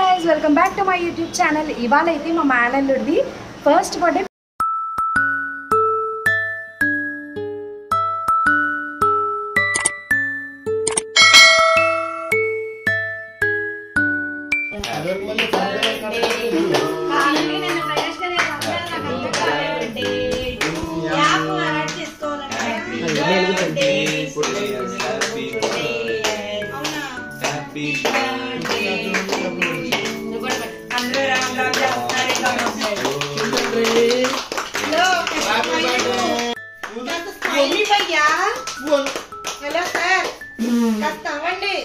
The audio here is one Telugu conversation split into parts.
guys, welcome back to my YouTube channel. ఇవాళ అయితే మా మేనల్లుడిది ఫస్ట్ బర్త్డే. Hello sir, kastavanడి.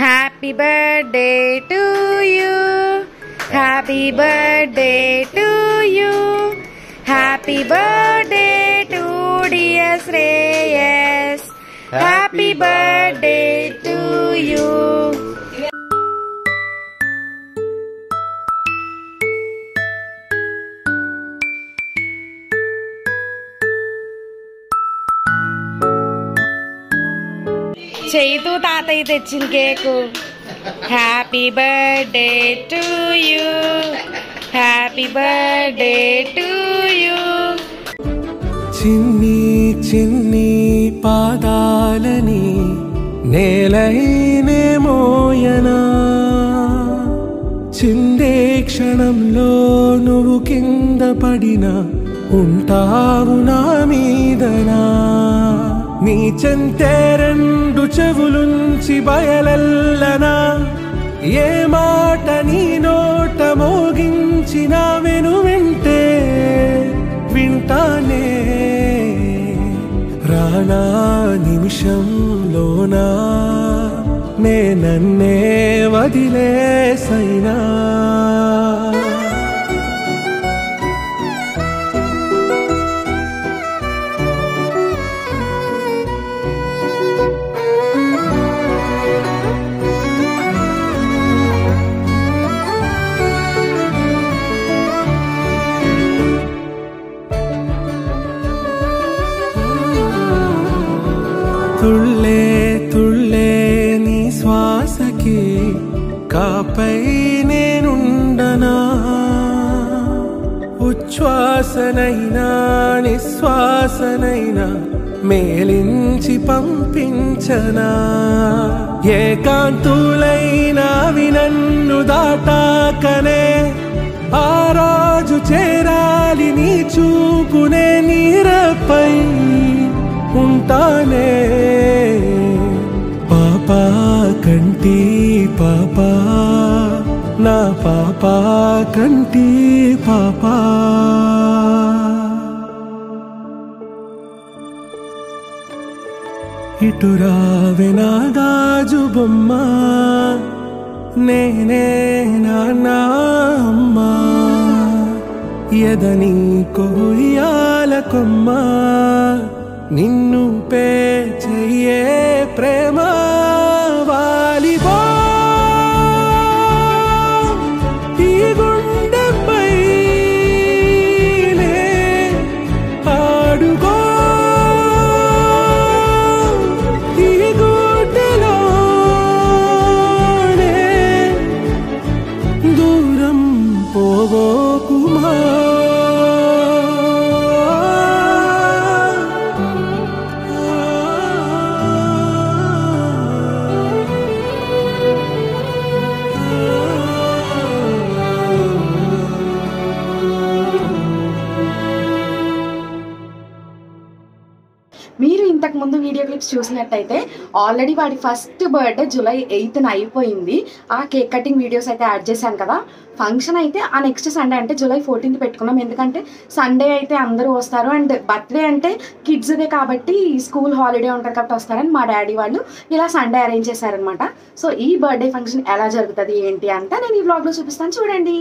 Happy birthday to you. Happy birthday to you. Happy birthday to dear Shreyas. Happy birthday to you. Chaitu తాతయ్య తెచ్చిన cake. Happy birthday to you. Happy birthday to you. చిన్ని చిన్ని పాదాలని నేలైనే మోయనా, చిందే క్షణంలో నువ్వు కింద పడినా ఉంటావు నా మీదనా. నీ చెంతే రెండు చెవులుంచి బయలెల్లనా, ఏ మాట నీ నోట మోగించిన వెను వింటే వింటానే. రానా నిమిషంలోనా నే నన్నే వదిలేసైనా. తుళ్ళే తుళ్ళే నీ శ్వాసకి కాపై నేనుండనా, ఉచ్ఛ్వాసనైనా నిశ్వాసనైనా మేలించి పంపించనా. ఏకాంతులైనా నన్ను దాటాకనే ఆ రోజు చేరాలి నీ చూపునే నీరపై ఉంటానే. పాపా కంటి పాపా నా పాపా కంటి పాపా. ఇటురావే నా గాజు బొమ్మ, నేనే నాన్న అమ్మ, ఎదని కొయ్యాల కొమ్మ, నిన్ను పే చెయ్యే ప్రేమ వాలిబో. ఈ గుండెపై ఆడుకో, ఈ గుడ్డలోనే దూరం పోగోకుమా. మీరు ఇంతకు ముందు వీడియో క్లిప్స్ చూసినట్టయితే ఆల్రెడీ వాడి ఫస్ట్ బర్త్డే జూలై 8న అయిపోయింది. ఆ కేక్ కటింగ్ వీడియోస్ అయితే యాడ్ చేశాను కదా. ఫంక్షన్ అయితే ఆ నెక్స్ట్ సండే అంటే జూలై 14th పెట్టుకున్నాం. ఎందుకంటే సండే అయితే అందరూ వస్తారు అండ్ బర్త్డే అంటే కిడ్స్దే కాబట్టి స్కూల్ హాలిడే ఉంటారు కాబట్టి వస్తారని మా డాడీ వాళ్ళు ఇలా సండే అరేంజ్ చేశారనమాట. సో ఈ బర్త్డే ఫంక్షన్ ఎలా జరుగుతుంది ఏంటి అంటే నేను ఈ వ్లాగ్లో చూపిస్తాను, చూడండి.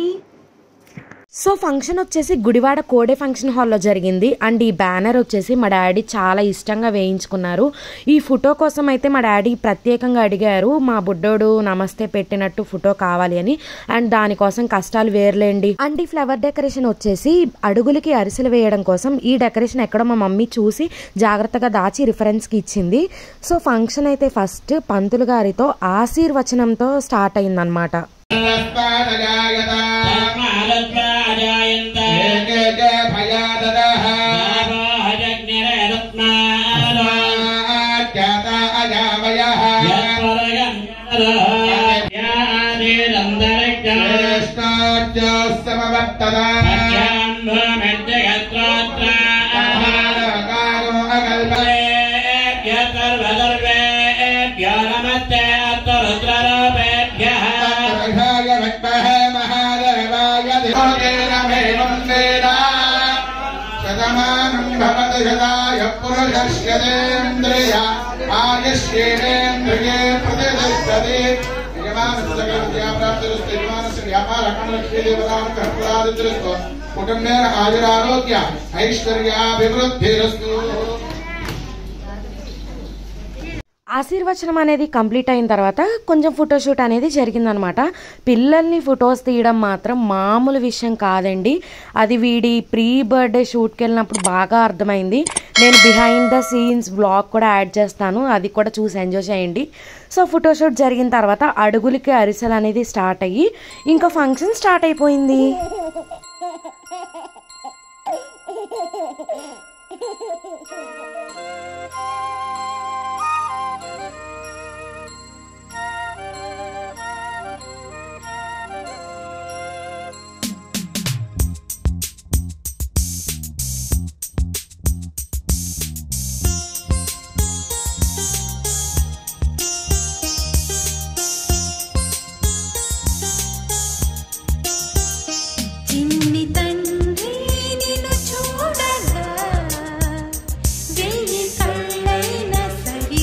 సో ఫంక్షన్ వచ్చేసి గుడివాడ కోడే ఫంక్షన్ హాల్లో జరిగింది. అండ్ ఈ బ్యానర్ వచ్చేసి మా డాడీ చాలా ఇష్టంగా వేయించుకున్నారు. ఈ ఫోటో కోసం అయితే మా డాడీ ప్రత్యేకంగా అడిగారు, మా బుడ్డోడు నమస్తే పెట్టినట్టు ఫోటో కావాలి అని. అండ్ దానికోసం కష్టాలు వేర్లేండి. అండ్ ఈ ఫ్లవర్ డెకరేషన్ వచ్చేసి అడుగులకి అరిసెలు వేయడం కోసం. ఈ డెకరేషన్ ఎక్కడో మా మమ్మీ చూసి జాగ్రత్తగా దాచి రిఫరెన్స్కి ఇచ్చింది. సో ఫంక్షన్ అయితే ఫస్ట్ పంతులు గారితో ఆశీర్వచనంతో స్టార్ట్ అయిందనమాట. కుటుంబే ఆయురారోగ్య ఐశ్వర్యాభివృద్ధిరస్తు. ఆశీర్వచనం అనేది కంప్లీట్ అయిన తర్వాత కొంచెం ఫోటోషూట్ అనేది జరిగిందనమాట. పిల్లల్ని ఫొటోస్ తీయడం మాత్రం మామూలు విషయం కాదండి. అది వీడి ప్రీ బర్త్డే షూట్కి వెళ్ళినప్పుడు బాగా అర్థమైంది. నేను బిహైండ్ ద సీన్స్ వ్లాగ్ కూడా యాడ్ చేస్తాను, అది కూడా చూసి ఎంజాయ్ చేయండి. సో ఫోటోషూట్ జరిగిన తర్వాత అడుగులకి అరిసెలు అనేది స్టార్ట్ అయ్యి ఇంకా ఫంక్షన్ స్టార్ట్ అయిపోయింది. వెయ్యి కళ్ళైన సరి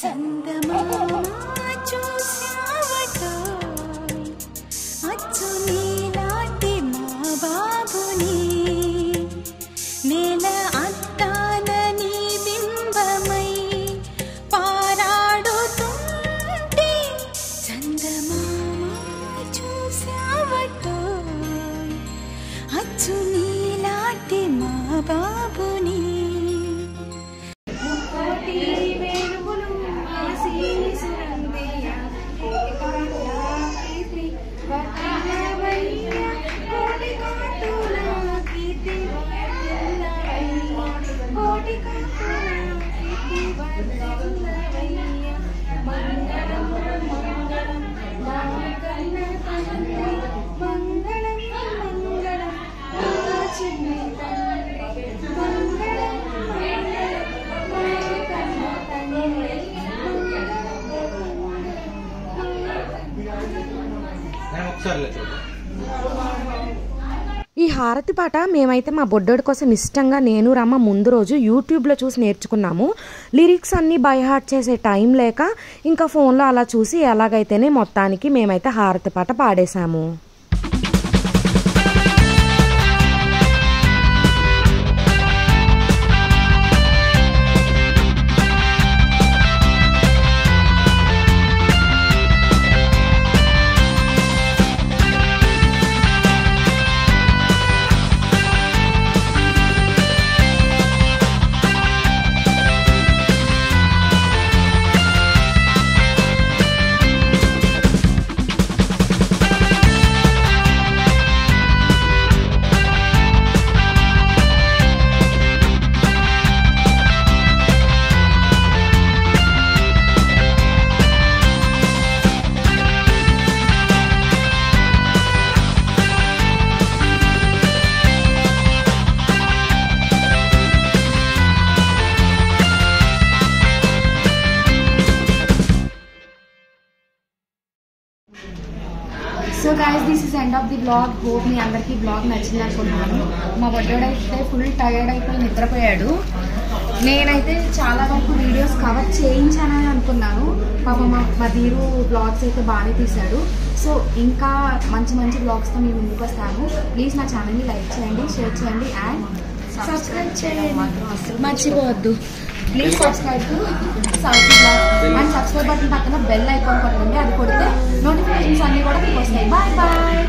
చందమామ చూసావటో అచ్చు నీలాంటి మా బాబుని నేల అద్దాన నీ బింబమై పారాడుతుంటే చందమామ చూసావటో అచ్చు నీలాంటి మా బాబుని ఈ హారతి పాట మేమైతే మా బొడ్డోడి కోసం ఇష్టంగా నేను రమ్మ ముందు రోజు యూట్యూబ్లో చూసి నేర్చుకున్నాము. లిరిక్స్ అన్నీ బై హార్ట్ చేసే టైం లేక ఇంకా ఫోన్లో అలా చూసి ఎలాగైతేనే మొత్తానికి మేమైతే హారతి పాట పాడేశాము. So guys this is end of the blog. Hope మీ అందరికీ బ్లాగ్ నచ్చింది అనుకుంటున్నాను. మా బొడ్డోడైతే ఫుల్ టైర్డ్ అయిపోయి నిద్రపోయాడు. నేనైతే చాలా వరకు వీడియోస్ కవర్ చేయించానని అనుకున్నాను. పాప మా తీరు బ్లాగ్స్ అయితే బాగానే తీశాడు. సో ఇంకా మంచి మంచి బ్లాగ్స్తో మేము ముందుకు వస్తాను. ప్లీజ్ నా ఛానల్ని లైక్ చేయండి, షేర్ చేయండి అండ్ సబ్స్క్రైబ్ చేయండి. మర్చిపోవద్దు. ప్లీజ్ సబ్స్క్రైబ్ టు సౌతీ బ్లాగ్ అండ్ సబ్స్క్రైబ్ బటన్ పక్కన బెల్ ఐకాన్ కొట్టండి. అది కొడితే నోటిఫికేషన్స్ అన్నీ కూడా మీకు వస్తాయి. Bye bye.